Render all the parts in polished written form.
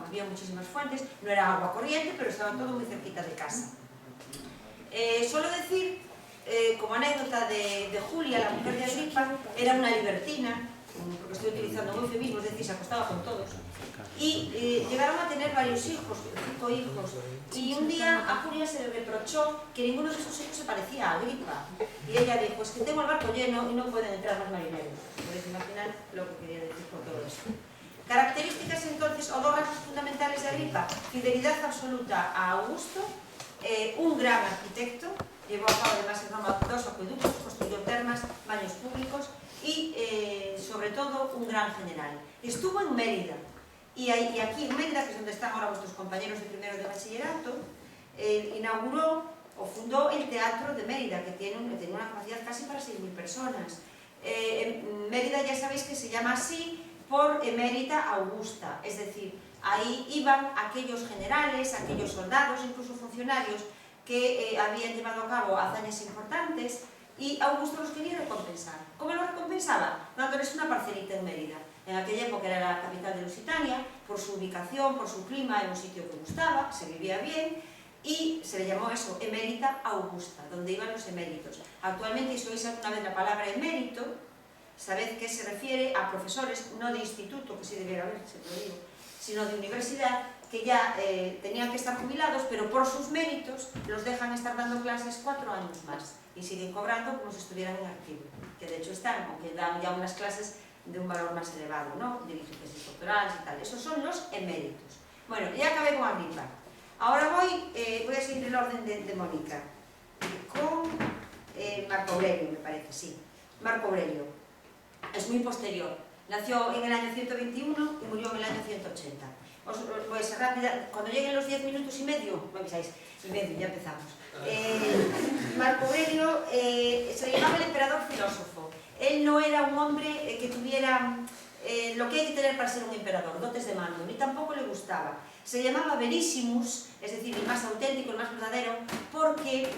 había muchísimas fuentes, no era agua corriente, pero estaba todo muy cerquita de casa. Suelo decir, como anécdota de Julia, la mujer de Agripa, era una libertina, porque estoy utilizando un eufemismo, es decir, se acostaba con todos, y llegaron a tener varios hijos, 5 hijos, y un día a Julia se le reprochó que ninguno de sus hijos se parecía a Agripa, y ella dijo, es que tengo el barco lleno y no pueden entrar más marineros. Podéis imaginar lo que quería decir con todo esto. Características entonces, o dos rasgos fundamentales de Agripa: fidelidad absoluta a Augusto, un gran arquitecto, llevó a cabo además en Roma 2 acueductos, construyó termas, baños públicos y sobre todo un gran general. Estuvo en Mérida, y aquí en Mérida, que es donde están ahora vuestros compañeros de primero de bachillerato, inauguró o fundó el Teatro de Mérida, que tiene una capacidad casi para 6.000 personas. Mérida ya sabéis que se llama así por Emérita Augusta, es decir, ahí iban aquellos generales, aquellos soldados, incluso funcionarios que habían llevado a cabo hazañas importantes, y Augusto los quería recompensar. ¿Cómo los recompensaba? Dándoles una parcelita en Mérida. En aquella época era la capital de Lusitania, por su ubicación, por su clima, en un sitio que gustaba, se vivía bien, y se le llamó eso, Emérita Augusta, donde iban los eméritos. Actualmente, si oís alguna vez la palabra emérito, sabed que se refiere a profesores, no de instituto, que sí debiera haber, se lo digo, sino de universidad, que ya tenían que estar jubilados, pero por sus méritos los dejan estar dando clases 4 años más y siguen cobrando como si estuvieran en activo, que de hecho están, aunque dan ya unas clases de un valor más elevado, ¿no? Dirigen tesis doctorales y tal. Esos son los eméritos. Bueno, ya acabé con Agripa. Ahora voy a seguir el orden de Mónica, con Marco Aurelio, me parece, sí. Marco Aurelio es muy posterior. Nació en el año 121 y murió en el año 180. Voy a ser rápida. Cuando lleguen los 10 minutos y medio, me avisáis, y medio, ya empezamos. Marco Aurelio se llamaba el emperador filósofo. Él no era un hombre que tuviera lo que hay que tener para ser un emperador, dotes de mando, ni tampoco le gustaba. Se llamaba Verissimus, es decir, el más auténtico, el más verdadero, porque,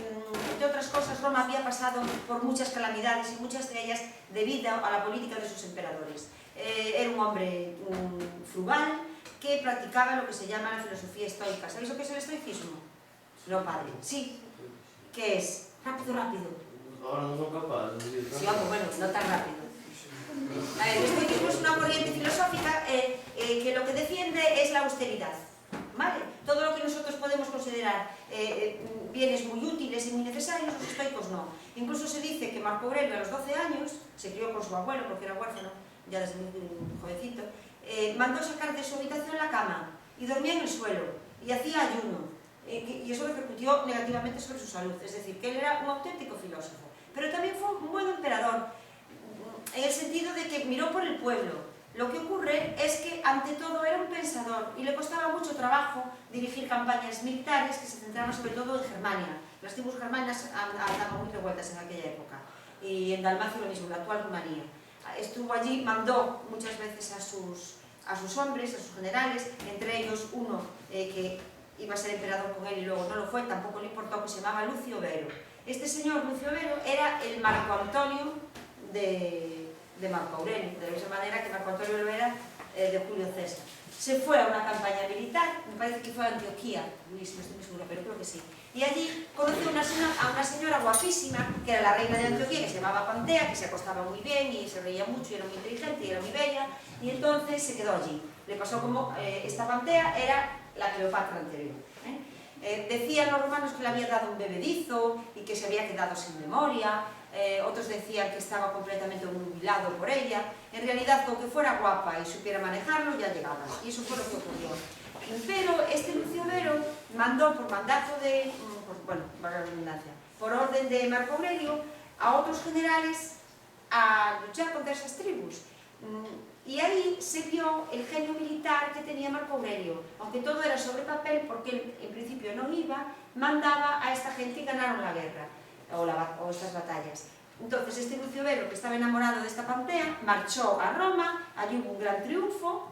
entre otras cosas, Roma había pasado por muchas calamidades y muchas de ellas debido a la política de sus emperadores. Era un hombre frugal que practicaba lo que se llama la filosofía estoica. ¿Sabéis lo que es el estoicismo? No, padre. Sí. ¿Qué es? Rápido, rápido. Ahora no son capaces. Sí, bueno, no tan rápido. El estoicismo es una corriente filosófica que lo que defiende es la austeridad. ¿Vale? Todo lo que nosotros podemos considerar bienes muy útiles y muy necesarios, los estoicos no. Incluso se dice que Marco Aurelio a los 12 años, se crió con su abuelo porque era huérfano, ya desde muy jovencito, mandó sacar de su habitación la cama y dormía en el suelo y hacía ayuno. Y eso repercutió negativamente sobre su salud. Es decir, que él era un auténtico filósofo. Pero también fue un buen emperador, en el sentido de que miró por el pueblo. Lo que ocurre es que, ante todo, era un pensador y le costaba mucho trabajo dirigir campañas militares que se centraban sobre todo en Germania. Las tribus germanas andaban muy revueltas en aquella época. Y en Dalmacia lo mismo, la actual Rumanía. Estuvo allí, mandó muchas veces a sus hombres, a sus generales, entre ellos uno que iba a ser emperador con él y luego no lo fue, tampoco le importó, que se llamaba Lucio Vero. Este señor Lucio Vero era el Marco Antonio de Marco Aurelio, de la misma manera que Marco Antonio lo era de Julio César. Se fue a una campaña militar, me parece que fue a Antioquía, no estoy muy segura, pero creo que sí. Y allí conoció a una señora guapísima, que era la reina de Antioquía, que se llamaba Pantea, que se acostaba muy bien y se reía mucho y era muy inteligente y era muy bella, y entonces se quedó allí. Le pasó como esta Pantea era la Cleopatra anterior. Decían los romanos que le había dado un bebedizo y que se había quedado sin memoria, otros decían que estaba completamente obnubilado por ella. En realidad, con que fuera guapa y supiera manejarlo, ya llegaba, y eso fue lo que ocurrió. Pero este Lucio Vero mandó por mandato por orden de Marco Aurelio a otros generales a luchar contra esas tribus. Y ahí se vio el genio militar que tenía Marco Aurelio. Aunque todo era sobre papel, porque él en principio no iba, mandaba a esta gente y ganaron la guerra, o estas batallas. Entonces este Lucio Vero, que estaba enamorado de esta Pantea, marchó a Roma, allí hubo un gran triunfo,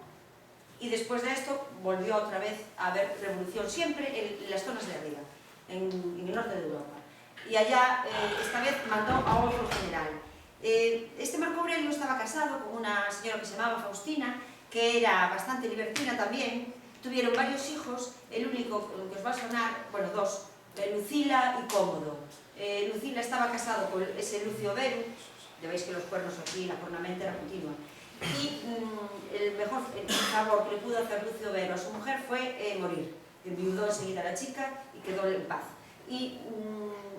y después de esto volvió otra vez a haber revolución, siempre en las zonas de arriba, en el norte de Europa. Y allá, esta vez, mandó a otro general. Este Marco Aurelio estaba casado con una señora que se llamaba Faustina, que era bastante libertina también, Tuvieron varios hijos, el único que os va a sonar, bueno, dos, Lucila y Cómodo. Lucila estaba casado con ese Lucio Vero, ya veis que los cuernos aquí, la cornamenta era continua, y el mejor favor que le pudo hacer Lucio Vero a su mujer fue morir. Enviudó enseguida a la chica y quedó en paz. Y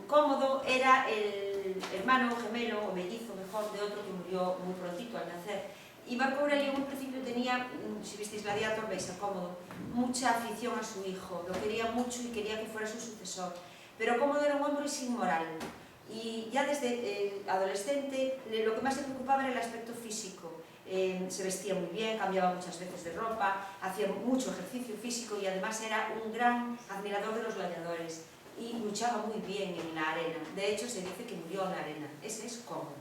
Cómodo era el hermano gemelo o mellizo mejor de otro que murió muy prontito al nacer. Y Marco Aurelio en un principio tenía, si visteis Gladiator veis a Cómodo, mucha afición a su hijo, lo quería mucho y quería que fuera su sucesor. Pero Cómodo era un hombre sin moral y ya desde adolescente lo que más le preocupaba era el aspecto físico. Se vestía muy bien, cambiaba muchas veces de ropa, hacía mucho ejercicio físico y además era un gran admirador de los gladiadores y luchaba muy bien en la arena. De hecho, se dice que murió en la arena. Ese es Cómodo,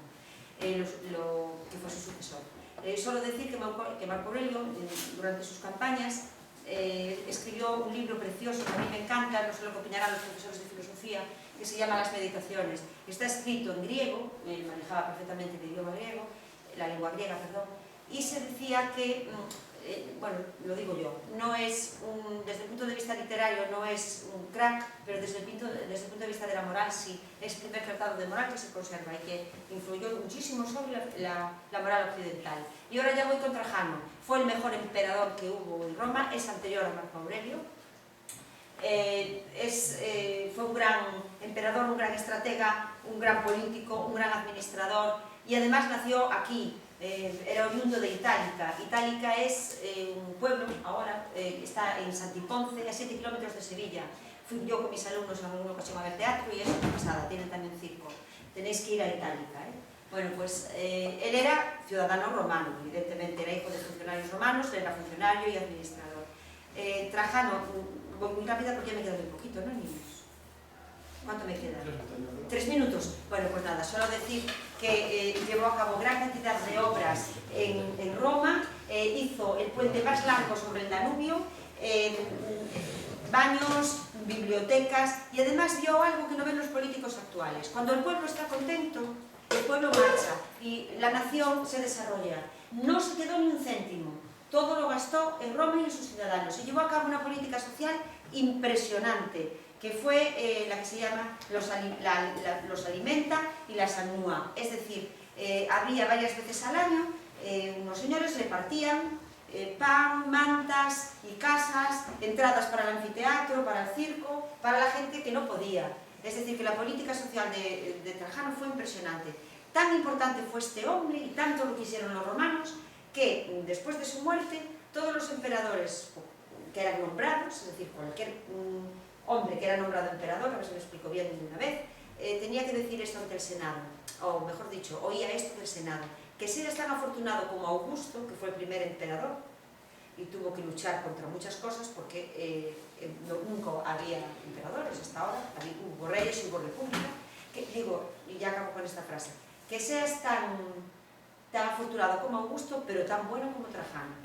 que fue su sucesor. Solo decir que Marco Aurelio, durante sus campañas, escribió un libro precioso que a mí me encanta, no sé lo que opinarán los profesores de filosofía, que se llama Las Meditaciones. Está escrito en griego, él manejaba perfectamente el idioma griego, la lengua griega, perdón, y se decía que, bueno, lo digo yo, no es desde el punto de vista literario no es un crack, pero desde el punto de vista de la moral sí, es el primer tratado de moral que se conserva y que influyó muchísimo sobre la moral occidental. Y ahora ya voy con Trajano, fue el mejor emperador que hubo en Roma, es anterior a Marco Aurelio, fue un gran emperador, un gran estratega, un gran político, un gran administrador y además nació aquí. Era oriundo de Itálica. Itálica es un pueblo, ahora está en Santiponce, a 7 kilómetros de Sevilla. Fui yo con mis alumnos en alguna ocasión a ver teatro y es una pasada, tienen también circo. Tenéis que ir a Itálica. Bueno, pues él era ciudadano romano, evidentemente, era hijo de funcionarios romanos, era funcionario y administrador. Trajano, voy muy rápida porque ya me queda muy poquito, ¿no, niños? ¿Cuánto me queda? 3 minutos. Bueno, pues nada, solo decir que llevó a cabo gran cantidad de obras en Roma, hizo el puente más largo sobre el Danubio, baños, bibliotecas y además dio algo que no ven los políticos actuales. Cuando el pueblo está contento, el pueblo marcha y la nación se desarrolla. No se quedó ni un céntimo, todo lo gastó en Roma y en sus ciudadanos y llevó a cabo una política social impresionante, que fue la que se llama los alimenta y las anúa, es decir, había varias veces al año, unos señores repartían pan, mantas y casas, entradas para el anfiteatro, para el circo, para la gente que no podía. Es decir, que la política social de Trajano fue impresionante. Tan importante fue este hombre y tanto lo quisieron los romanos que después de su muerte todos los emperadores que eran nombrados, es decir, cualquier hombre que era nombrado emperador, a ver si lo explico bien de una vez, tenía que decir esto ante el Senado, o mejor dicho, oía esto del Senado, que si eres tan afortunado como Augusto, que fue el primer emperador, y tuvo que luchar contra muchas cosas porque nunca había emperadores hasta ahora, hubo reyes y hubo república, que, digo, y ya acabo con esta frase, que seas tan afortunado como Augusto, pero tan bueno como Trajano.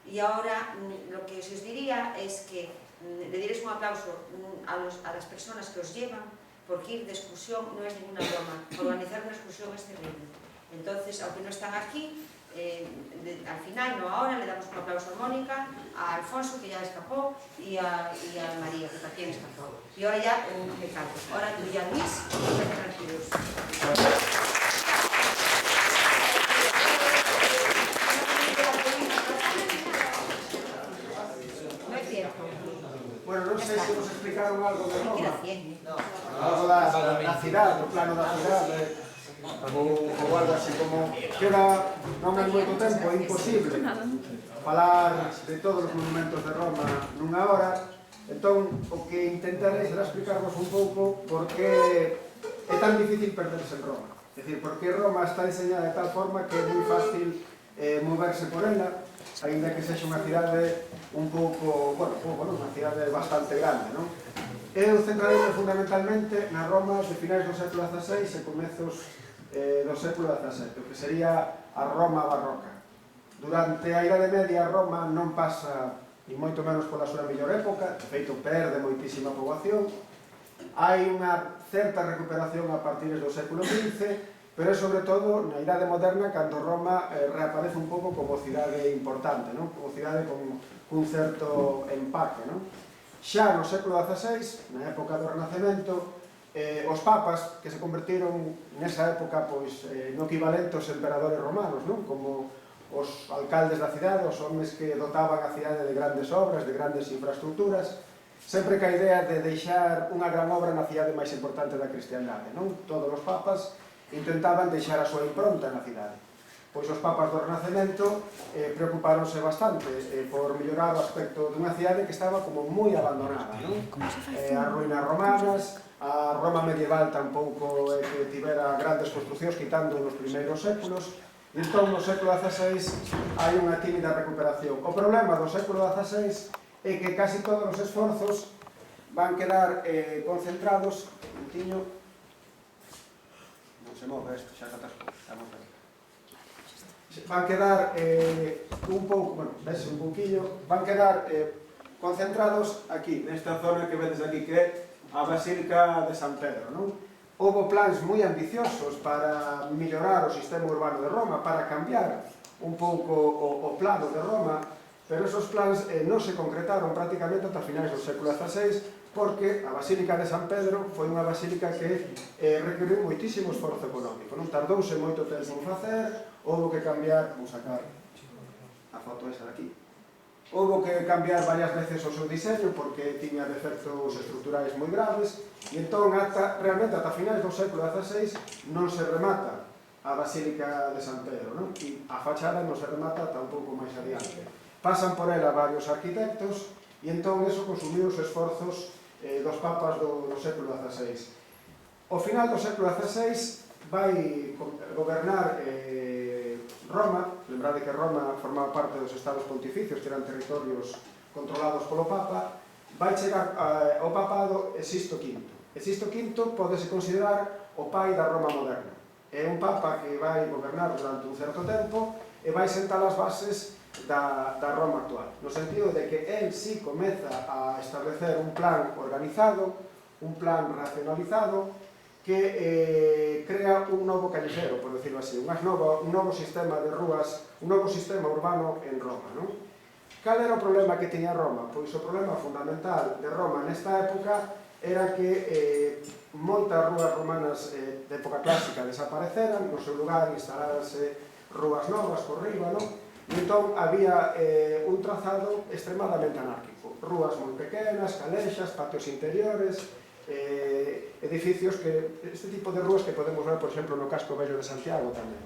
Y ahora lo que os diría es que le diréis un aplauso a las personas que os llevan, porque ir de excursión no es ninguna broma, organizar una excursión es terrible. Entonces, aunque no están aquí, al final, no ahora, le damos un aplauso a Mónica, a Alfonso, que ya escapó, y a María, que también escapó. Y ahora ya me callo. Ahora tú ya, Luis, tranquilos. Bueno, non sei se vos explicaron algo de Roma. Algo da cidade, do plano da cidade, ou algo así como que era non hai moito tempo, é imposible falar de todos os monumentos de Roma nunha hora. Entón, o que intentarei será explicarvos un pouco por que é tan difícil perderse en Roma. É dicir, porque Roma está diseñada de tal forma que é moi fácil moverse por ela, ainda que sexa unha cidade un pouco, bueno, unha cidade bastante grande, non? Eu centrarei fundamentalmente na Roma de finais do século XVI e comezos do século XVII, o que sería a Roma barroca. Durante a Idade Media, Roma non pasa, e moito menos pola súa mellor época, de feito perde moitísima poboación. Hai unha certa recuperación a partir do século XV pero é sobre todo na Idade Moderna cando Roma reaparece un pouco como cidade importante, como cidade con un certo empaque. Xa no século XVI, na época do Renacemento, os papas que se convertiron nesa época no equivalente aos emperadores romanos, como os alcaldes da cidade, os homens que dotaban a cidade de grandes obras, de grandes infraestructuras, sempre ca idea de deixar unha gran obra na cidade máis importante da cristiandade. Todos os papas intentaban deixar a súa impronta na cidade. Pois os papas do Renacemento preocupáronse bastante por mellorar o aspecto dunha cidade que estaba como moi abandonada. As ruínas romanas, a Roma medieval tampouco que tivera grandes construccións quitando nos primeiros séculos, e entón no século XVI hai unha tímida recuperación. O problema do século XVI é que casi todos os esforzos van quedar concentrados se move isto, xa que estamos aquí. Van quedar un pouco, vese un pouquinho, van quedar concentrados aquí, nesta zona que vedes aquí, que é a Basílica de San Pedro. Houve plans moi ambiciosos para mellorar o sistema urbano de Roma, para cambiar un pouco o plano de Roma, pero esos plans non se concretaron prácticamente ata finais do século XVI, porque a Basílica de San Pedro foi unha basílica que requiriu moitísimo esforzo económico. Tardouse moito tempo en facer, houve que cambiar, vamos sacar a foto esa de aquí, houve que cambiar varias veces o seu diseño porque tiña defectos estruturais moi graves, e entón realmente ata finais do século XVI non se remata a Basílica de San Pedro, e a fachada non se remata ata un pouco máis adiante. Pasan por ela varios arquitectos e entón eso consumiu os esforzos dos papas do século XVI. Ao final do século XVI vai gobernar Roma. Lembrade que Roma formaba parte dos estados pontificios, que eran territorios controlados polo Papa. Vai chegar ao papado Sisto V. Sisto V pódese considerar o pai da Roma moderna. É un papa que vai gobernar durante un certo tempo e vai sentar as bases da Roma actual, no sentido de que él sí comeza a establecer un plan organizado, un plan racionalizado, que crea un novo callejero, por decirlo así, un novo sistema de rúas, un novo sistema urbano en Roma. Cal era o problema que tiña Roma? Pois o problema fundamental de Roma nesta época era que moitas rúas romanas de época clásica desapareceran, no seu lugar instaláranse rúas novas por riba, e entón había un trazado extremadamente anárquico, rúas moi pequenas, calexas, patios interiores, edificios que, este tipo de rúas que podemos ver, por exemplo, no casco vello de Santiago tamén,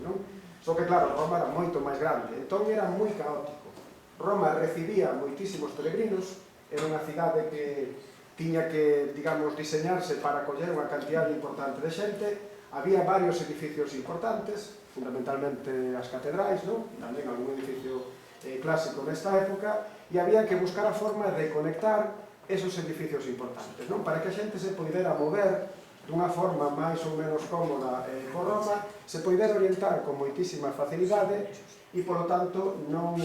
Só que, claro, Roma era moito máis grande, entón era moi caótico. Roma recibía moitísimos peregrinos, era unha cidade que tiña que, digamos, diseñarse para acoller unha cantidad importante de xente, había varios edificios importantes, fundamentalmente as catedrais, tamén algún edificio clásico nesta época, e había que buscar a forma de conectar esos edificios importantes, para que a xente se poidera mover dunha forma máis ou menos cómoda por Roma, se poidera orientar con moitísima facilidade e, polo tanto, non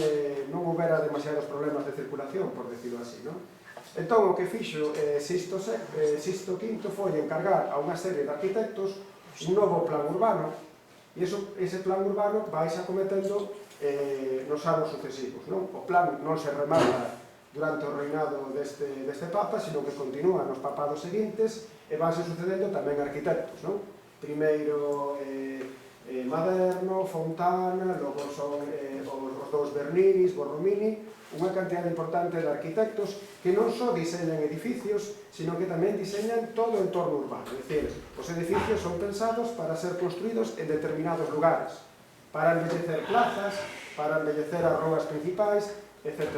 houbera demasiados problemas de circulación, por decirlo así. Entón, o que fixo Sisto V foi encargar a unha serie de arquitectos un novo plan urbano, e ese plan urbano vais acometendo nos anos sucesivos. O plan non se remata durante o reinado deste papa, sino que continúa nos papados seguintes e vanse sucedendo tamén arquitectos. Primeiro Maderno, Fontana, logo son os dous Bernini, Borromini, unha cantidad importante de arquitectos que non só diseñan edificios, sino que tamén diseñan todo o entorno urbano. É dicir, os edificios son pensados para ser construídos en determinados lugares, para embellecer plazas, para embellecer as rúas principais, etc.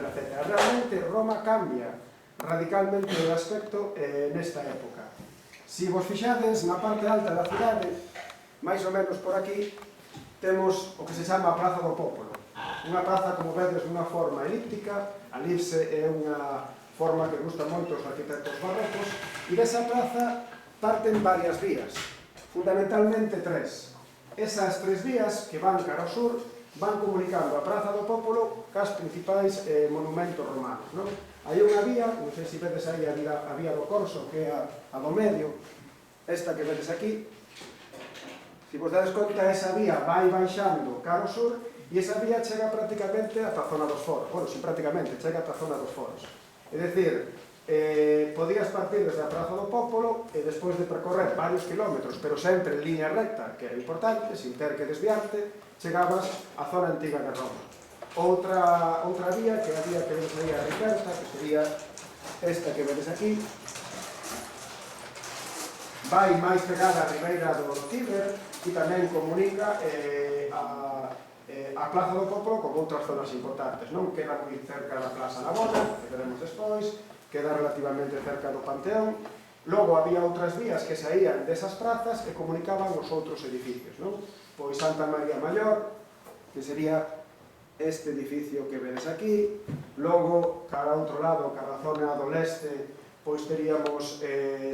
Realmente Roma cambia radicalmente o aspecto nesta época. Se vos fixades na parte alta da cidade, máis ou menos por aquí, temos o que se chama a Praza do Popolo. Unha praza, como vedes, dunha forma elíptica, a elipse é unha forma que gusta moito aos arquitectos barrocos, e desa praza parten varias vías, fundamentalmente tres. Esas tres vías que van cara ao sur van comunicando a Praza do Popolo cas principais monumentos romanos. Hai unha vía, non sei se vedes aí a vía do Corso, que é a do medio, esta que vedes aquí, Se vos dades conta, esa vía vai baixando cara ao sur e esa vía chega prácticamente ata a zona dos foros. Bueno, si prácticamente, chega ata a zona dos foros. É dicir, podías partir desde a Praza do Pópolo e despois de percorrer varios kilómetros, pero sempre en línea recta, que era importante, sin ter que desviarte, chegabas á zona antiga de Roma. Outra vía, que é a vía que vedes aí a Riquerta, que sería esta que vedes aquí, vai máis pegada a ribeira do Tíber e tamén comunica a Plaza do Pópolo con outras zonas importantes, non? Queda moi cerca da Plaza Navona, que veremos despois, queda relativamente cerca do Panteón. Logo había outras vías que saían desas prazas e comunicaban os outros edificios, non? Pois Santa María Maior, que sería este edificio que vedes aquí. Logo, cara a outro lado, cara a zona do leste, pois teríamos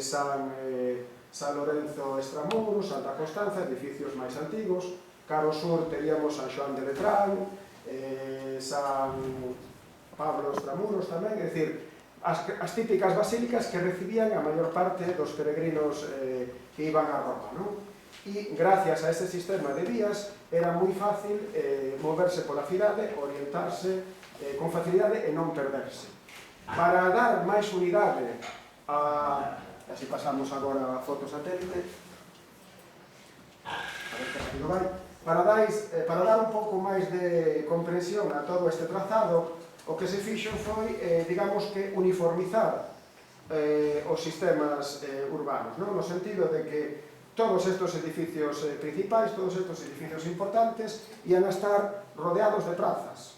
San Lorenzo Extramuros, Santa Constanza, edificios máis antigos. Cara ao sur teríamos San Xoán de Letrán, San Pablo Extramuros tamén, é dicir, as típicas basílicas que recibían a maior parte dos peregrinos que iban a Roma, non? E gracias a este sistema de vías era moi fácil moverse pola cidade, orientarse con facilidade e non perderse. Para dar máis unidade así pasamos agora a foto satélite, a ver que rápido vai, para dar un pouco máis de comprensión a todo este trazado, o que se fixo foi, digamos que, uniformizar os sistemas urbanos, no sentido de que todos estes edificios principais, todos estes edificios importantes, ian a estar rodeados de prazas.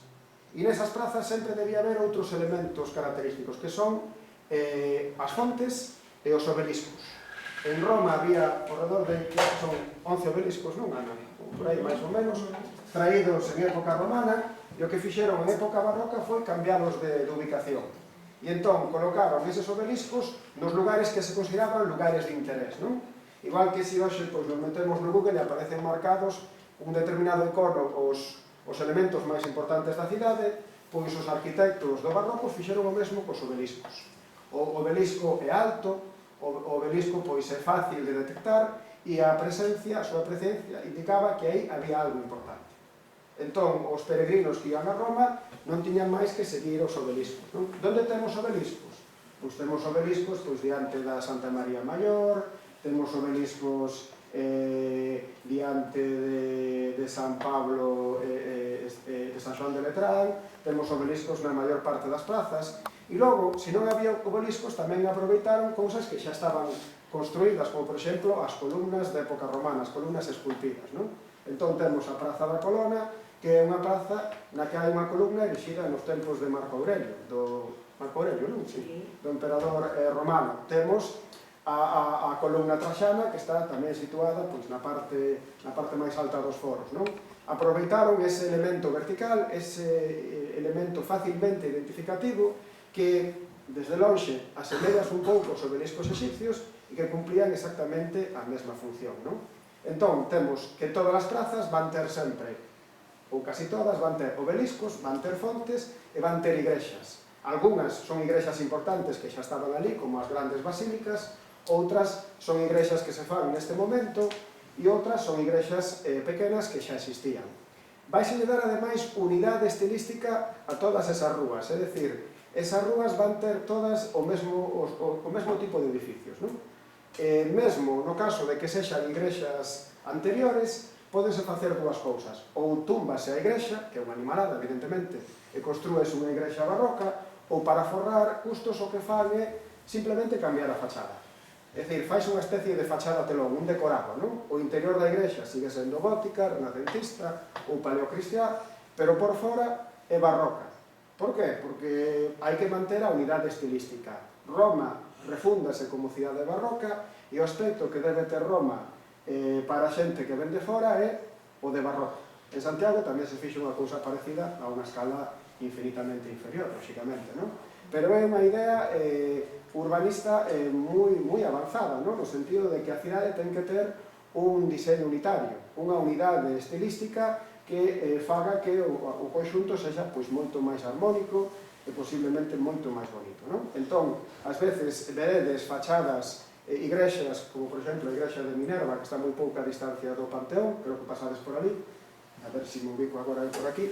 E nesas prazas sempre debía haber outros elementos característicos, que son as fontes e os obeliscos. En Roma había, por redor de, son 11 obeliscos, non, Ana? Por aí, máis ou menos, traídos en época romana, e o que fixeron en época barroca foi cambialos de ubicación. E entón colocaron eses obeliscos nos lugares que se consideraban lugares de interés, non? Igual que se hoxe nos metemos no Google e aparecen marcados un determinado icono os elementos máis importantes da cidade, pois os arquitectos do barroco fixeron o mesmo cos obeliscos. O obelisco é alto, o obelisco pois é fácil de detectar e a súa presencia indicaba que aí había algo importante. Entón, os peregrinos que iban a Roma non tiñan máis que seguir os obeliscos, non? Donde temos obeliscos? Pois temos obeliscos diante da Santa María Maior, temos obeliscos diante de San Pablo de San Xoán de Letrán, temos obeliscos na maior parte das plazas, e logo, se non había obeliscos, tamén aproveitaron cousas que xa estaban construídas, como, por exemplo, as columnas da época romana, as columnas esculpidas, non? Entón, temos a Praza da Colona, que é unha praza na que hai unha columna erixida nos tempos de Marco Aurelio, non? Sí. Do emperador romano. Temos a columna Traxana, que está tamén situada na parte máis alta dos foros, non? Aproveitaron ese elemento vertical, ese elemento facilmente identificativo, que desde lonxe asemellas un pouco os obeliscos egipcios e que cumplían exactamente a mesma función, non? Entón, temos que todas as prazas van ter sempre, ou casi todas, van ter obeliscos, van ter fontes e van ter igrexas. Algúnas son igrexas importantes que xa estaban ali, como as grandes basílicas, outras son igrexas que se fan neste momento e outras son igrexas pequenas que xa existían. Vaise dar, ademais, unidade estilística a todas esas rúas, é dicir, esas rúas van ter todas o mesmo tipo de edificios, non? Mesmo no caso de que sexan igrexas anteriores, pódense facer dúas cousas. Ou túmbase a igrexa, que é unha animalada, evidentemente, e construes unha igrexa barroca, ou para forrar custos o que fan é simplemente cambiar a fachada. É dicir, fais unha especie de fachada telón, un decorado, non? O interior da igrexa sigue sendo gótica, renacentista ou paleocristiá, pero por fora é barroca. Por qué? Porque hai que manter a unidade estilística. Roma refúndase como cidade barroca e o aspecto que debe ter Roma para a xente que ven de fora é o de barroco. En Santiago tamén se fixe unha cousa parecida a unha escala infinitamente inferior, lóxicamente, non? Pero é unha idea urbanista moi avanzada, non? No sentido de que a cidade ten que ter un diseño unitario, unha unidade estilística que faga que o conxunto sexa moito máis armónico e posiblemente moito máis bonito, non? Entón, ás veces veredes fachadas igrexas, como por exemplo a igrexa de Minerva, que está moi pouca distancia do Panteón, creo que pasades por ali, a ver se me ubico agora por aquí.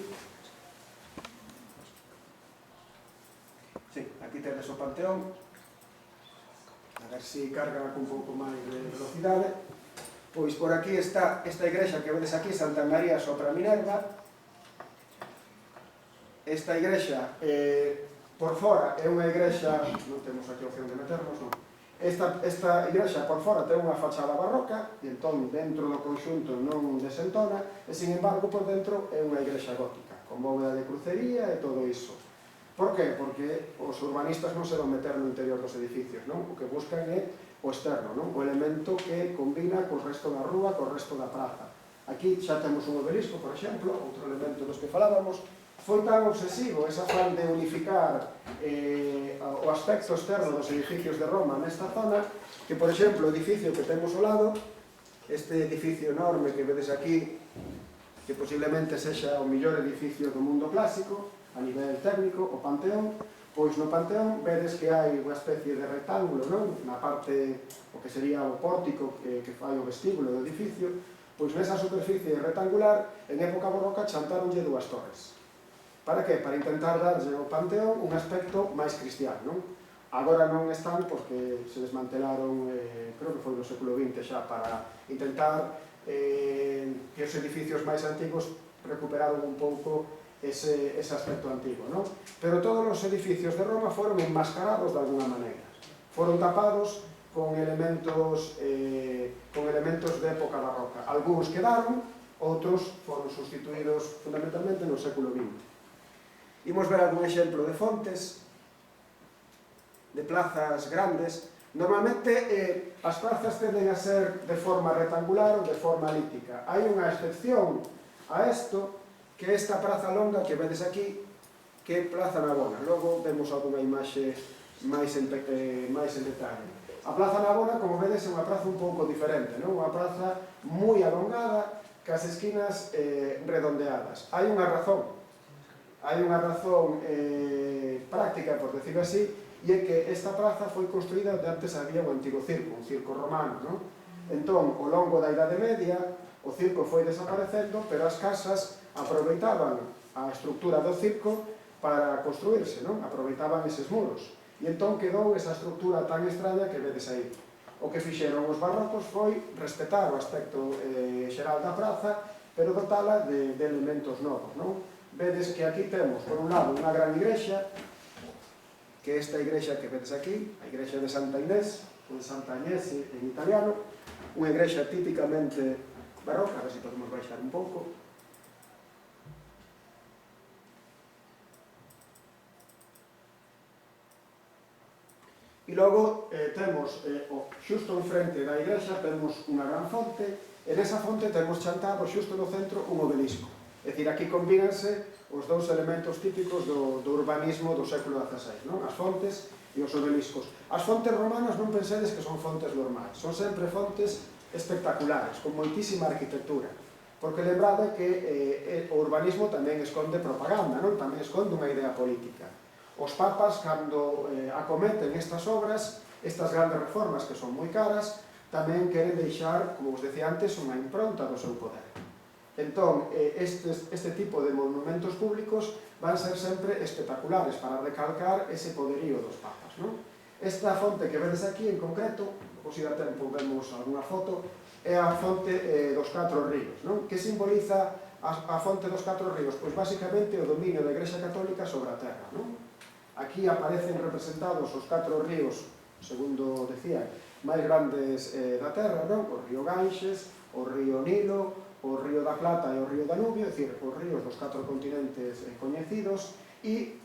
Sí, aquí tedes o Panteón, a ver se carga con un pouco máis de velocidade. Pois por aquí está esta igrexa que vedes aquí, Santa María sopra Minerva. Esta igrexa, por fora, é unha igrexa, non temos aquí opción de meternos, non? Esta igrexa por fora ten unha fachada barroca, e entón dentro do conxunto non desentona, e sin embargo por dentro é unha igrexa gótica, con bóveda de crucería e todo iso. Por qué? Porque os urbanistas non se van meter no interior dos edificios, non? O que buscan é o externo, non? O elemento que combina co resto da rúa, co resto da praza. Aquí xa temos un obelisco, por exemplo, outro elemento dos que falábamos. Foi tan obsesivo ese afán de unificar o aspecto externo dos edificios de Roma nesta zona que, por exemplo, o edificio que temos ao lado, este edificio enorme que vedes aquí, que posiblemente sexa o millor edificio do mundo clásico a nivel técnico, o Panteón, pois no Panteón vedes que hai unha especie de rectángulo, non? Na parte, o que sería o pórtico que fai o vestíbulo do edificio, pois nesa superficie rectangular, en época barroca, chantaronlle dúas torres. Para que? Para intentar darlle ao Panteón un aspecto máis cristián, non? Agora non están porque se desmantelaron, creo que foi no século XX xa, para intentar que os edificios máis antigos recuperaron un pouco ese aspecto antigo, non? Pero todos os edificios de Roma foron enmascarados de alguna maneira. Foron tapados con elementos de época barroca. Algúns quedaron, outros foron sustituídos fundamentalmente no século XX. Imos ver algún exemplo de fontes, de plazas grandes. Normalmente as plazas tenden a ser de forma rectangular ou de forma elíptica. Hai unha excepción a isto, que é esta praza longa que vedes aquí, que é Plaza Navona. Logo vemos algunha imaxe máis en detalle. A Plaza Navona, como vedes, é unha praza un pouco diferente, non? Unha praza moi alongada, cas esquinas redondeadas. Hai unha razón práctica, por decirlo así, e é que esta praza foi construída onde antes había un antigo circo, un circo romano, non? Entón, ao longo da Idade Media, o circo foi desaparecendo, pero as casas aproveitaban a estructura do circo para construirse, non? Aproveitaban eses muros. E entón quedou esa estructura tan extraña que vedes aí. O que fixeron os barrocos foi respetar o aspecto xeral da praza, pero dotala de elementos novos, non? Vedes que aquí temos, por un lado, unha gran igrexa, que é esta igrexa que vedes aquí, a igrexa de Santa Inés, ou de Santa Agnese en italiano, unha igrexa típicamente barroca, a ver se podemos baixar un pouco. E logo temos, xusto enfrente da igrexa, temos unha gran fonte, e nesa fonte temos chantado xusto no centro un obelisco. É dicir, aquí combínanse os dous elementos típicos do urbanismo do século XVI, non? As fontes e os obeliscos. As fontes romanas non pensedes que son fontes normais, son sempre fontes espectaculares, con moitísima arquitectura. Porque lembrade que o urbanismo tamén esconde propaganda, non? Tamén esconde unha idea política. Os papas, cando acometen estas obras, estas grandes reformas que son moi caras, tamén queren deixar, como vos decía antes, unha impronta do seu poder. Entón, este tipo de monumentos públicos van ser sempre espectaculares para recalcar ese poderío dos papas, non? Esta fonte que vedes aquí, en concreto, se dá tempo vemos algunha foto, é a fonte dos 4 ríos, non? Que simboliza a fonte dos 4 ríos? Pois basicamente o dominio da Igrexa Católica sobre a terra, non? Aquí aparecen representados os 4 ríos, segundo decía, máis grandes da terra, non? O río Ganxes, o río Nilo, o río da Plata e o río Danubio, é dicir, os ríos dos 4 continentes coñecidos, e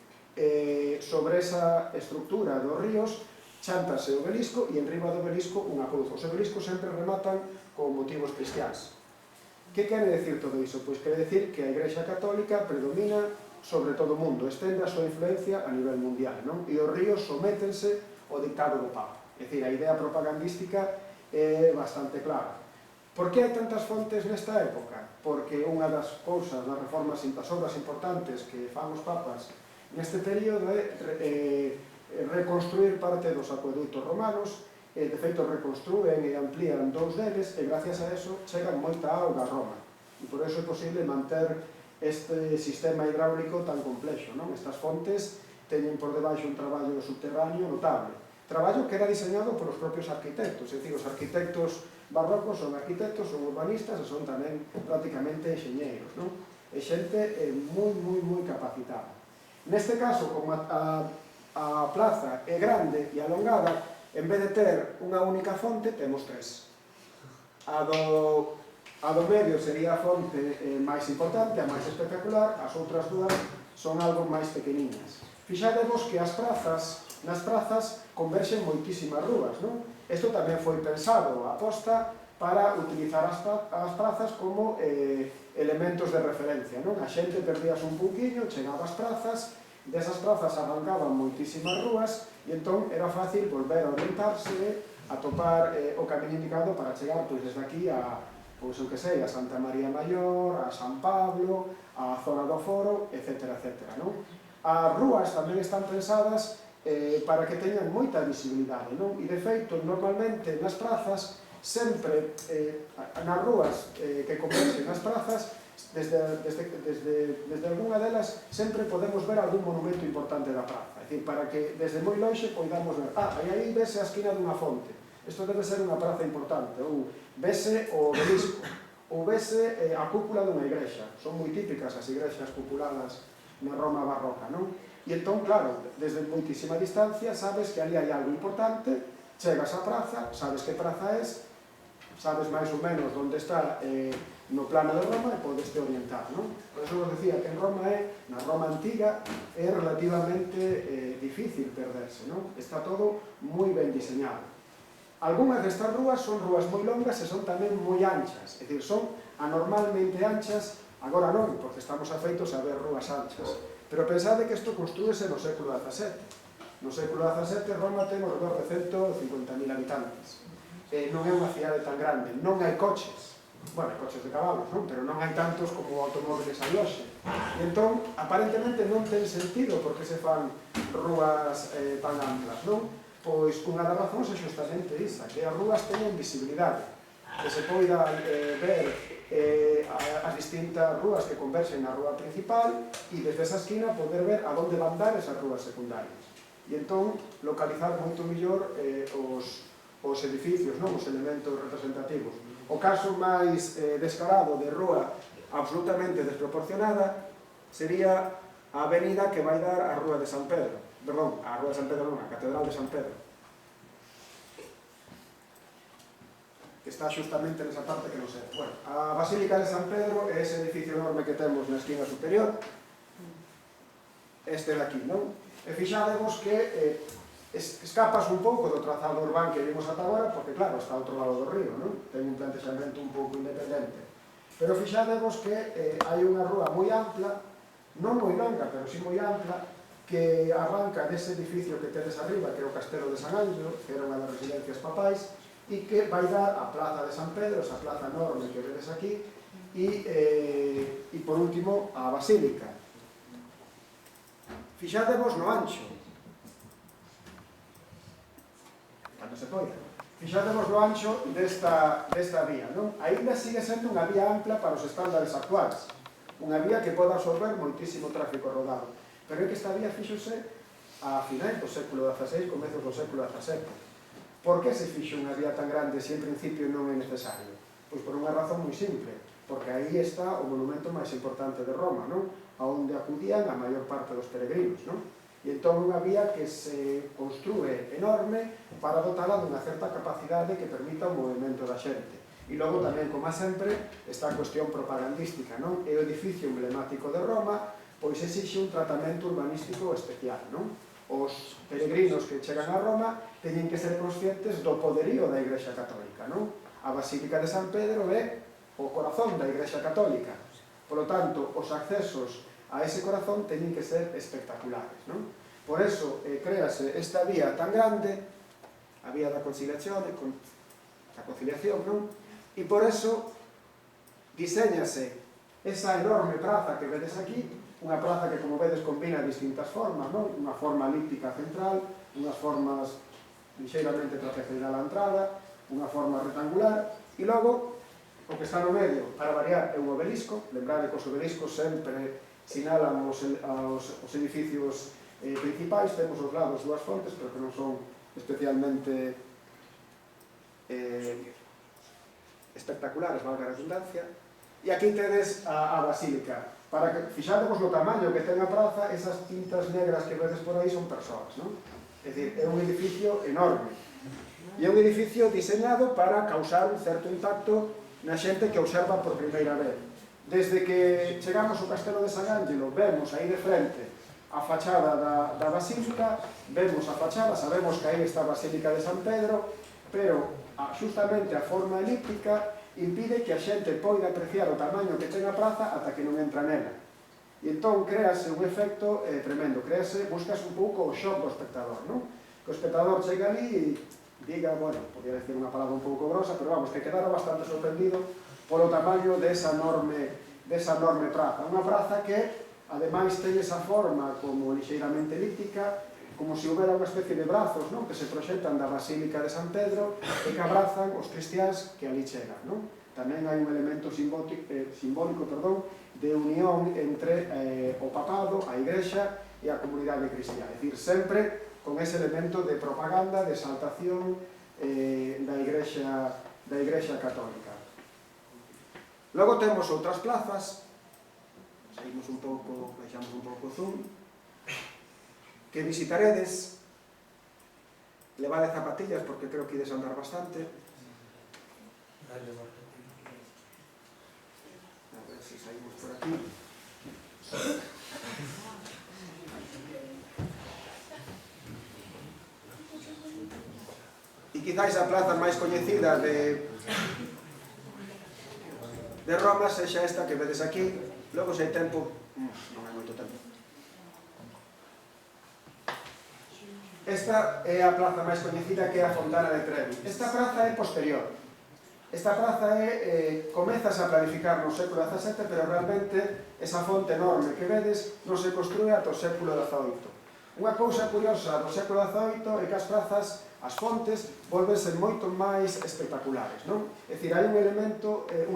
sobre esa estructura dos ríos chántase o obelisco e enriba do obelisco unha cruz. Os obeliscos sempre rematan con motivos cristiáns. Que quere decir todo iso? Pois quere decir que a Igrexa Católica predomina sobre todo o mundo, estende a súa influencia a nivel mundial, non? E os ríos sométense ao dictado do Papa. É dicir, a idea propagandística é bastante clara. Por que hai tantas fontes nesta época? Porque unha das cousas, das reformas, das obras importantes que fan os papas neste período é reconstruir parte dos acueductos romanos de feito reconstrúen e amplían dous deles e gracias a eso chegan moita auga a Roma e por eso é posible manter este sistema hidráulico tan complexo, non? Estas fontes teñen por debaixo un traballo subterráneo notable, traballo que era diseñado por os propios arquitectos, é dicir, os arquitectos barrocos son arquitectos, son urbanistas e son tamén prácticamente enxeñeiros, non? É xente moi capacitada. Neste caso, como a plaza é grande e alongada, en vez de ter unha única fonte, temos tres. A do medio sería a fonte máis importante, a máis espectacular, as outras dúas son algo máis pequeniñas. Fixadevos que nas prazas converxen moitísimas rúas, non? Isto tamén foi pensado a posta para utilizar as prazas como elementos de referencia, non? A xente perdías un pouquiño, chegaba ás prazas, desas prazas arrancaban moitísimas rúas e entón era fácil volver a orientarse, a topar o camiño indicado para chegar desde aquí a, pois o que sei, a Santa María Maior, a San Pablo, a zona do Foro, etc. Non? As rúas tamén están pensadas para que teñan moita visibilidade, non? E de feito, normalmente nas prazas, sempre nas rúas que converxen nas prazas, desde algunha delas sempre podemos ver algún monumento importante da praza, é dicir, para que desde moi lonxe poidamos ver, aí vese a esquina dunha fonte, isto debe ser unha praza importante, ou vese o obelisco, ou vese a cúpula dunha igrexa, son moi típicas as igrexas cupuladas na Roma barroca, non? E entón, claro, desde moitísima distancia sabes que ali hai algo importante, chegas á praza, sabes que praza é, sabes máis ou menos onde está no plano de Roma e podes te orientar, non? Por eso vos decía que en Roma na Roma antiga, é relativamente difícil perderse, non? Está todo moi ben diseñado. Algúnas destas rúas son rúas moi longas e son tamén moi anchas, é dicir, son anormalmente anchas, agora non, porque estamos afeitos a ver rúas anchas, pero pensade que isto construíse no século XVII. No século XVII Roma ten ao redor de 150.000 habitantes. Non é unha cidade tan grande, non hai coches, bueno, coches de cabalos, non? Pero non hai tantos como automóviles hai hoxe. E entón, aparentemente non ten sentido porque se fan rúas tan amplas, non? Pois unha das razóns é justamente isa, que as rúas teñen visibilidade, que se poida ver as distintas rúas que converxen na rúa principal e desde esa esquina poder ver a onde van dar esas rúas secundarias. E entón, localizar moito mellor os edificios, non? Os elementos representativos. O caso máis descarado de rúa absolutamente desproporcionada sería a avenida que vai dar á Rúa de San Pedro. Perdón, a Rúa de San Pedro non, a Catedral de San Pedro. Que está xustamente nesa parte que non sei. Bueno, a Basílica de San Pedro é ese edificio enorme que temos na esquina superior. Este de aquí, non? E fixadevos que escapas un pouco do trazado urbán que vimos ata agora, porque claro, está ao outro lado do río, non? Ten un plantexamento un pouco independente. Pero fixadevos que hai unha rúa moi ampla, non moi longa, pero si moi ampla, que arranca dese edificio que tedes arriba, que é o Castelo de San Ángelo, que era unha das residencias papais, e que vai dar a Plaza de San Pedro, esa plaza enorme que vedes aquí, e por último, a Basílica. Fixadevos no ancho, cando se poida. Fixadevos no ancho desta vía, non? Ainda sigue sendo unha vía ampla para os estándares actuais, unha vía que pode absorber moitísimo tráfico rodado, pero é que esta vía fixose a finais do século XVI, comezos do século XVII. Por que se fixo unha vía tan grande se en principio non é necesario? Pois por unha razón moi simple, porque aí está o monumento máis importante de Roma, non? A onde acudían a maior parte dos peregrinos, non? E entón unha vía que se construe enorme para dotala dunha certa capacidade que permita o movimento da xente. E logo tamén, como sempre, está a cuestión propagandística, non? É o edificio emblemático de Roma, pois exixe un tratamento urbanístico especial, non? Os peregrinos que chegan a Roma teñen que ser conscientes do poderío da Igrexa Católica, non? A Basílica de San Pedro é o corazón da Igrexa Católica. Por lo tanto, os accesos a ese corazón teñen que ser espectaculares, non? Por eso, créase esta vía tan grande, a vía da conciliación, non? E por eso, diseñase esa enorme praza que vedes aquí, unha praza que, como vedes, combina distintas formas, non? Unha forma elíptica central, unhas formas lixeiramente trapezoidal a entrada, unha forma rectangular, e logo, o que está no medio, para variar, é un obelisco. Lembrade que os obeliscos sempre sinalan os edificios principais. Temos aos lados dúas fontes, pero que non son especialmente espectaculares, valga a redundancia. E aquí tedes a basílica. Para que fixadevos no tamaño que ten a praza, esas tintas negras que vedes por aí son persoas, non? É dicir, é un edificio enorme. E é un edificio diseñado para causar un certo impacto na xente que observa por primeira vez. Desde que chegamos ao Castelo de San Ángelo, vemos aí de frente a fachada da basílica, vemos a fachada, sabemos que aí está a Basílica de San Pedro, pero justamente a forma elíptica impide que a xente poida apreciar o tamaño que ten a praza ata que non entra nela. E entón créase un efecto tremendo, buscas un pouco o shock do espectador, non? Que o espectador chega ali e diga, bueno, podría decir unha palabra un pouco grosa, pero vamos, que quedara bastante sorprendido polo tamaño desa enorme praza. Unha praza que, ademais, ten esa forma como lixeiramente elíptica, como se houbera unha especie de brazos, non? Que se proxectan da Basílica de San Pedro e que abrazan os cristiáns que ali chegan, non? Tamén hai un elemento simbólico de unión entre o papado, a igrexa e a comunidade cristiá. É dicir, sempre con ese elemento de propaganda, de exaltación da igrexa católica. Logo temos outras plazas, saímos un pouco, baixamos un pouco o zoom, que visitaredes. Levade zapatillas porque creo que ides andar bastante. A ver se saímos por aquí. E quizáis a plaza máis coñecida de Roma sexa esta que vedes aquí. Logo, se hai tempo, non hai moito tempo. Esta é a plaza máis coñecida, que é a Fontana de Trevi. Esta praza é posterior. Esta praza comezas a planificar no século XVII, pero realmente esa fonte enorme que vedes non se construe ata o século XVIII. Unha cousa curiosa do século XVIII é que as prazas, as fontes, volvense moito máis espectaculares, non? É dicir, hai un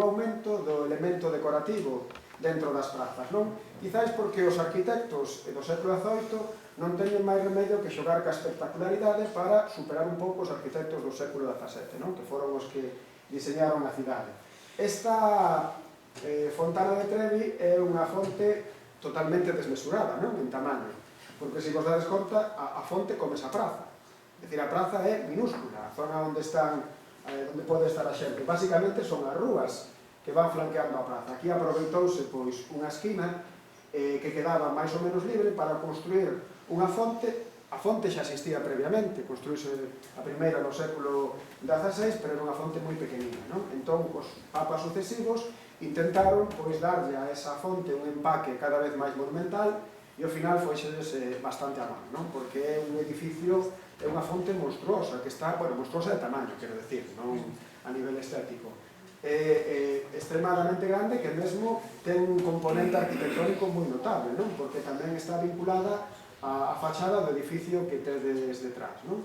aumento do elemento decorativo dentro das prazas, non? Quizáis porque os arquitectos do século XVIII non teñen máis remedio que xogar ca espectacularidade para superar un pouco os arquitectos do século XVII, non? Que foron os que diseñaron a cidade. Esta Fontana de Trevi é unha fonte totalmente desmesurada, non? En tamaño, porque se vos dades conta, a fonte come esa praza. É dicir, a praza é minúscula, a zona onde pode estar a xente. Básicamente son as rúas que van flanqueando a praza. Aquí aproveitouse pois unha esquina que quedaba máis ou menos libre para construir unha fonte. A fonte xa existía previamente, construíse a primeira no século XVI, pero era unha fonte moi pequenina, non? Entón, os papas sucesivos intentaron pois darlle a esa fonte un empaque cada vez máis monumental e ao final foixedes bastante a man, non? Porque é un edificio, é unha fonte monstruosa, que está, bueno, monstruosa de tamaño, quero decir, non a nivel estético. É extremadamente grande, que mesmo ten un componente arquitectónico moi notable, non? Porque tamén está vinculada a fachada do edificio que tedes detrás, non?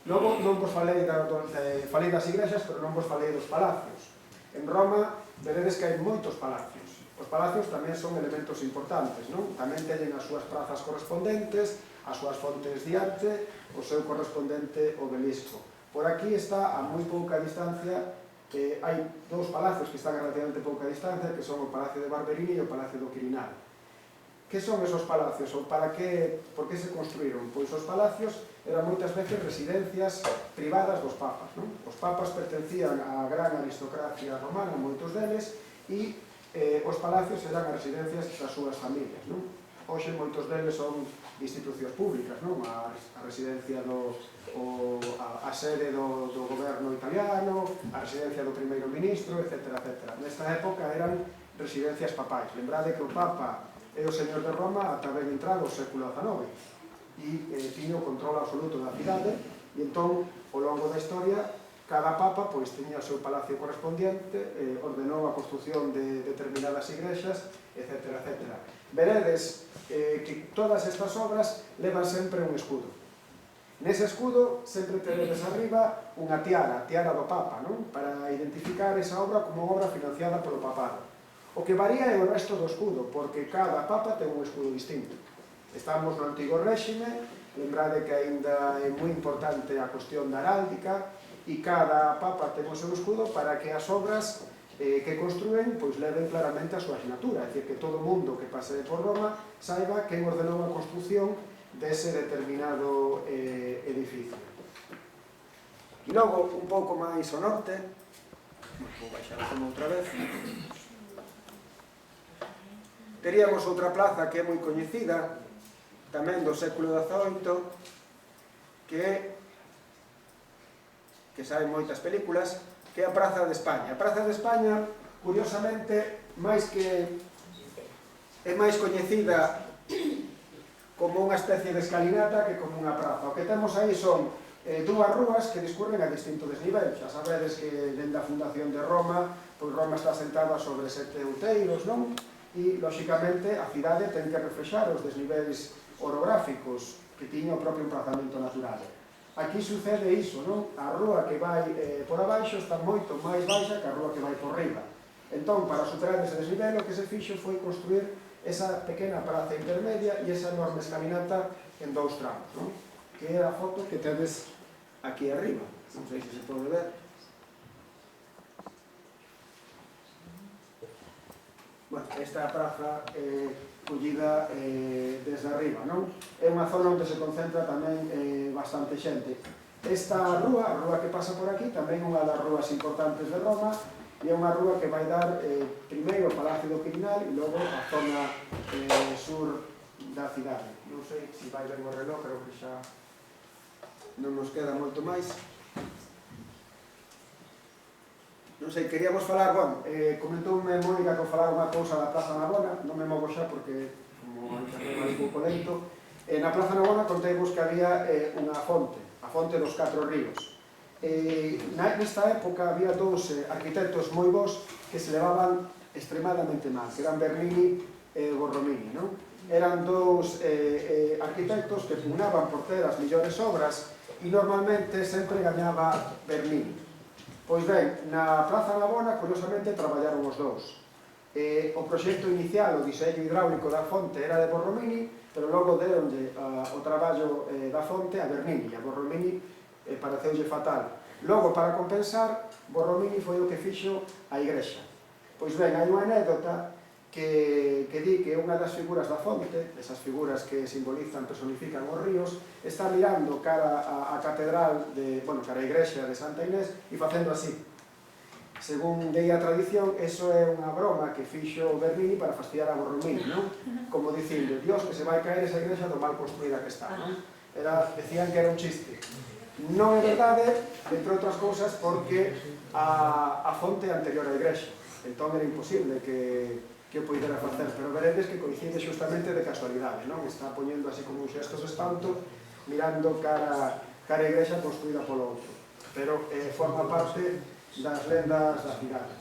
Logo, non vos falei das igrexas, pero non vos falei dos palacios. En Roma, veredes que hai moitos palacios. Os palacios tamén son elementos importantes, non? Tamén teñen as súas prazas correspondentes, as súas fontes diante, o seu correspondente obelisco. Por aquí está, a moi pouca distancia, hai dous palacios que están a relativamente pouca distancia, que son o Palacio de Barberini e o Palacio do Quirinal. Que son esos palacios? Ou por que se construíron? Pois os palacios eran moitas veces residencias privadas dos papas, non? Os papas pertencían á gran aristocracia romana, moitos deles, e os palacios eran as residencias das súas familias, non? Hoxe moitos deles son institucións públicas, non? A residencia a sede do goberno italiano, a residencia do primeiro ministro, etc. Nesta época eran residencias papais. Lembrade que o Papa é o señor de Roma ata ben entrado o século XIX e tiña o control absoluto da cidade, e entón, ao longo da historia, cada papa pois tiña o seu palacio correspondiente, ordenou a construción de determinadas igrexas, etc. Veredes que todas estas obras levan sempre un escudo. Nese escudo sempre tedes arriba unha tiara, a tiara do Papa, non? Para identificar esa obra como obra financiada polo papado. O que varía é o resto do escudo, porque cada Papa ten un escudo distinto. Estamos no antigo réxime, lembrade que aínda é moi importante a cuestión da heráldica, e cada Papa ten o seu escudo para que as obras que construen pois leven claramente a súa asignatura, é dicir, que todo mundo que pase por Roma saiba quen ordenou a construción dese determinado edificio. E logo, un pouco máis ao norte, vou baixar a zona outra vez, teríamos outra plaza que é moi coñecida, tamén do século XVIII, que saen moitas películas, que é a Praza de España. A Praza de España, curiosamente, é máis coñecida como unha especie de escalinata que como unha praza. O que temos aí son dúas rúas que discurren a distinto desnivel. Xa sabedes que dende a fundación de Roma, pois Roma está sentada sobre 7 outeiros, non? E, lóxicamente, a cidade ten que reflexar os desniveis orográficos que tiña o propio emplazamento natural. Aquí sucede iso, non? A rúa que vai por abaixo está moito máis baixa que a rúa que vai por riba. Entón, para superar ese desnivel, o que se fixo foi construir esa pequena praza intermedia e esa enorme escalinata en dous tramos, non? Que é a foto que tedes aquí arriba. Non sei se se pode ver. Bueno, esta é a praza collida desde arriba, non? É unha zona onde se concentra tamén bastante xente. Esta rúa, a rúa que pasa por aquí, tamén é unha das rúas importantes de Roma, e é unha rúa que vai dar primeiro o Palacio do Quirinal e logo a zona sur da cidade. Non sei se vai ver o reloj, creo que xa non nos queda moito máis. Non sei, queríamos falar, bueno, comentoume Mónica que falar unha cousa da Plaza Navona, non me movo xa porque como a internet vai un pouco lento. Na Plaza Navona conteivos que había unha fonte, a fonte dos 4 ríos. Nesta época había dous arquitectos moi bons que se levaban extremadamente mal, que eran Bernini e Borromini, non? Eran dous arquitectos que pugnaban por ter as millores obras e normalmente sempre gañaba Bernini. Pois ben, na Praza Navona, curiosamente, traballaron os dous. O proxecto inicial, o diseño hidráulico da fonte era de Borromini, pero logo deronlle o traballo da fonte a Bernini, a Borromini pareceulle fatal. Logo, para compensar, Borromini foi o que fixo a igrexa. Pois ben, hai unha anécdota que di que unha das figuras da fonte, esas figuras que simbolizan, personifican os ríos, está mirando cara a catedral, cara a igrexa de Santa Inés e facendo así. Según dei a tradición, eso é unha broma que fixo Bernini para fastidiar a Borromini, non? Como dicindo, Dios, que se vai caer esa igrexa do mal construída que está, non? Decían que era un chiste. Non é verdade, entre outras cousas, porque a fonte é anterior á igrexa. Entón era imposible que o poidera facer, pero veredes que coincide xustamente de casualidade, non? Está poñendo así como un xesto de espanto, mirando cara a igrexa construída polo outro. Pero forma parte das lendas da cidade.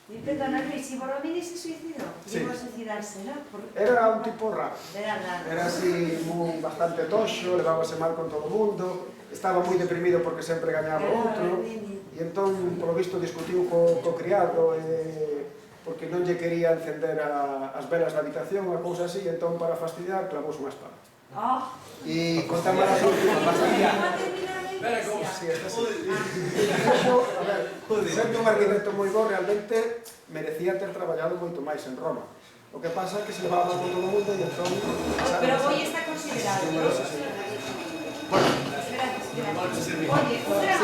Perdona, Luis, e Borromini se suicidou? Llegou a suicidarse, non? Era un tipo raro. Era así bastante toxo, levábase mal con todo o mundo, estaba moi deprimido porque sempre gañaba outro, e entón, polo visto, discutiu co criado porque non lle quería encender as velas da habitación, unha cousa así, e entón, para fastidiar, clavous unha espada. E contamos as últimas bastantes. Espera, como? Sí, esta sí. A ver, sendo un arquitecto moi bo, realmente merecía ter traballado moito máis en Roma. O que pasa é que se levaba con todo o mundo e entón... Pero hoy está considerado, ¿no? Bueno, Gracias. Oye, otra...